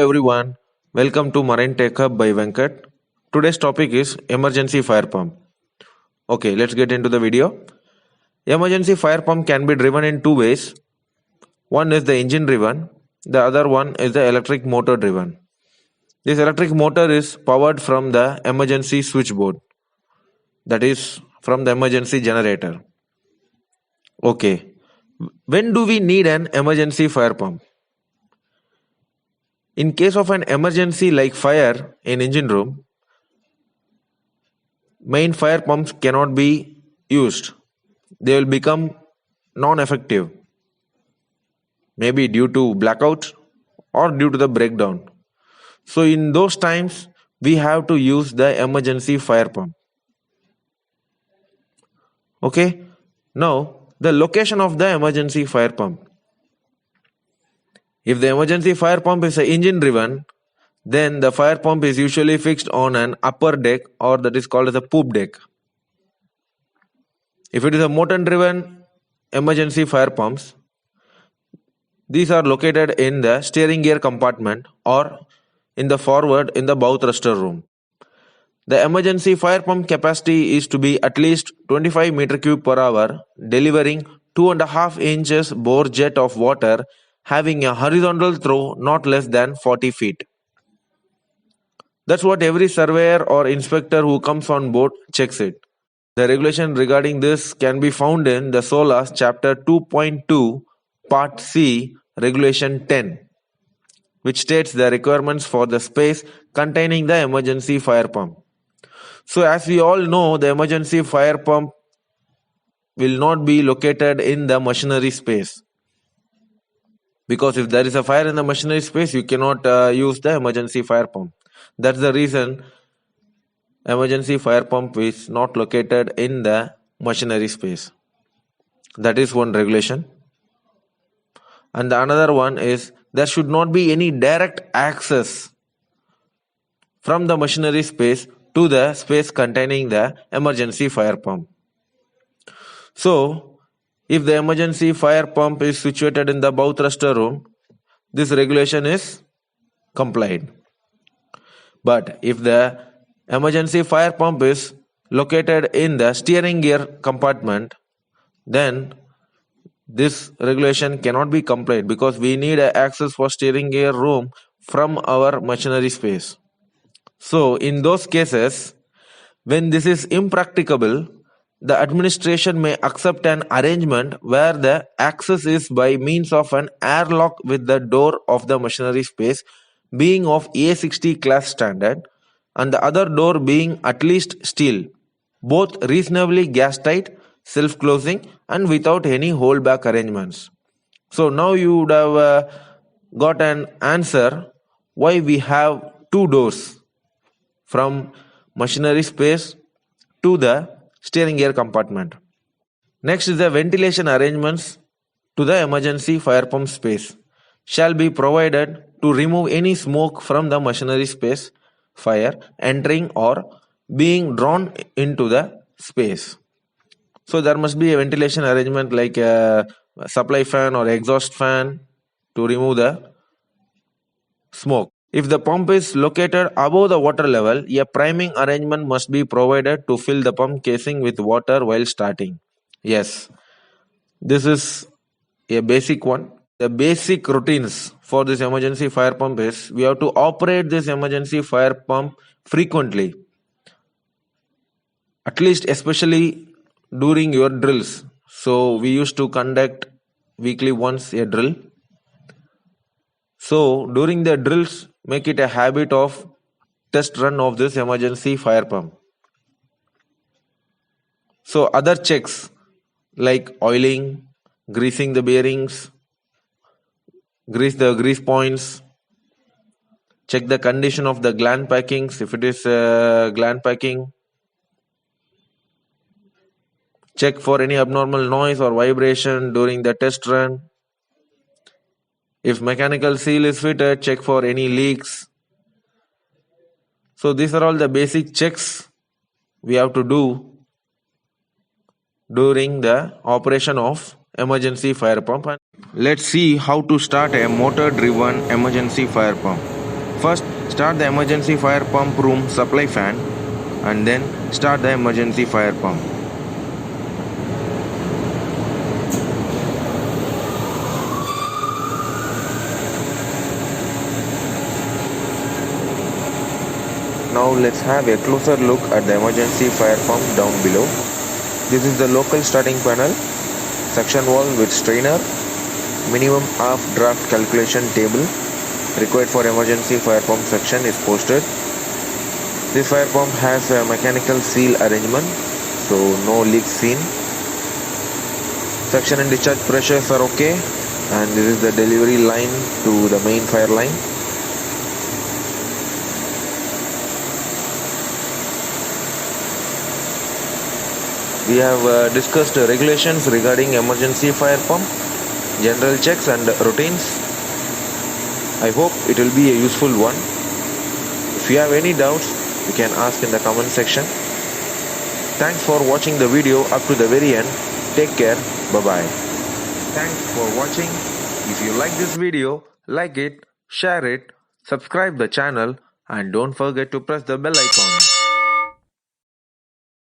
Everyone, welcome to Marine Tech Hub by Venkat. Today's topic is emergency fire pump. Okay, let's get into the video. Emergency fire pump can be driven in two ways. One is the engine driven, the other one is the electric motor driven. This electric motor is powered from the emergency switchboard, that is, from the emergency generator. Okay, when do we need an emergency fire pump? In case of an emergency like fire in engine room, main fire pumps cannot be used. They will become non-effective, maybe due to blackout or due to the breakdown. So in those times, we have to use the emergency fire pump. Okay, now the location of the emergency fire pump. If the emergency fire pump is engine driven, then the fire pump is usually fixed on an upper deck, or that is called as a poop deck. If it is a motor driven emergency fire pumps, these are located in the steering gear compartment or in the forward in the bow thruster room. The emergency fire pump capacity is to be at least 25 meter cube per hour, delivering 2.5 inches bore jet of water having a horizontal throw not less than 40 feet. That's what every surveyor or inspector who comes on board checks it. The regulation regarding this can be found in the SOLAS Chapter 2.2 Part C Regulation 10, which states the requirements for the space containing the emergency fire pump. So as we all know, the emergency fire pump will not be located in the machinery space. Because if there is a fire in the machinery space, you cannot use the emergency fire pump. That's the reason emergency fire pump is not located in the machinery space. That is one regulation. And the another one is there should not be any direct access from the machinery space to the space containing the emergency fire pump. So, if the emergency fire pump is situated in the bow thruster room, this regulation is complied. But if the emergency fire pump is located in the steering gear compartment, then this regulation cannot be complied because we need access for steering gear room from our machinery space. So in those cases, when this is impracticable, the administration may accept an arrangement where the access is by means of an airlock with the door of the machinery space being of A60 class standard and the other door being at least steel, both reasonably gas tight, self-closing and without any holdback arrangements. So now you would have got an answer why we have two doors from machinery space to the steering gear compartment. Next is the ventilation arrangements to the emergency fire pump space shall be provided to remove any smoke from the machinery space fire entering or being drawn into the space. So there must be a ventilation arrangement like a supply fan or exhaust fan to remove the smoke. If the pump is located above the water level, a priming arrangement must be provided to fill the pump casing with water while starting. Yes, this is a basic one. The basic routines for this emergency fire pump is we have to operate this emergency fire pump frequently, at least especially during your drills. So we used to conduct weekly once a drill. So during the drills, make it a habit of test run of this emergency fire pump. So other checks like oiling, greasing the bearings, grease the grease points, check the condition of the gland packings if it is gland packing, check for any abnormal noise or vibration during the test run. If mechanical seal is fitted, check for any leaks. So these are all the basic checks we have to do during the operation of emergency fire pump. Let's see how to start a motor driven emergency fire pump. First, start the emergency fire pump room supply fan and then start the emergency fire pump. Now let's have a closer look at the emergency fire pump down below. This is the local starting panel, suction valve with strainer, minimum half draft calculation table required for emergency fire pump section is posted. This fire pump has a mechanical seal arrangement, so no leaks seen. Suction and discharge pressures are okay, and this is the delivery line to the main fire line. We have discussed regulations regarding emergency fire pump, general checks and routines. I hope it will be a useful one. If you have any doubts, you can ask in the comment section. Thanks for watching the video up to the very end. Take care. Bye-bye. Thanks for watching. If you like this video, like it, share it, subscribe the channel and don't forget to press the bell icon.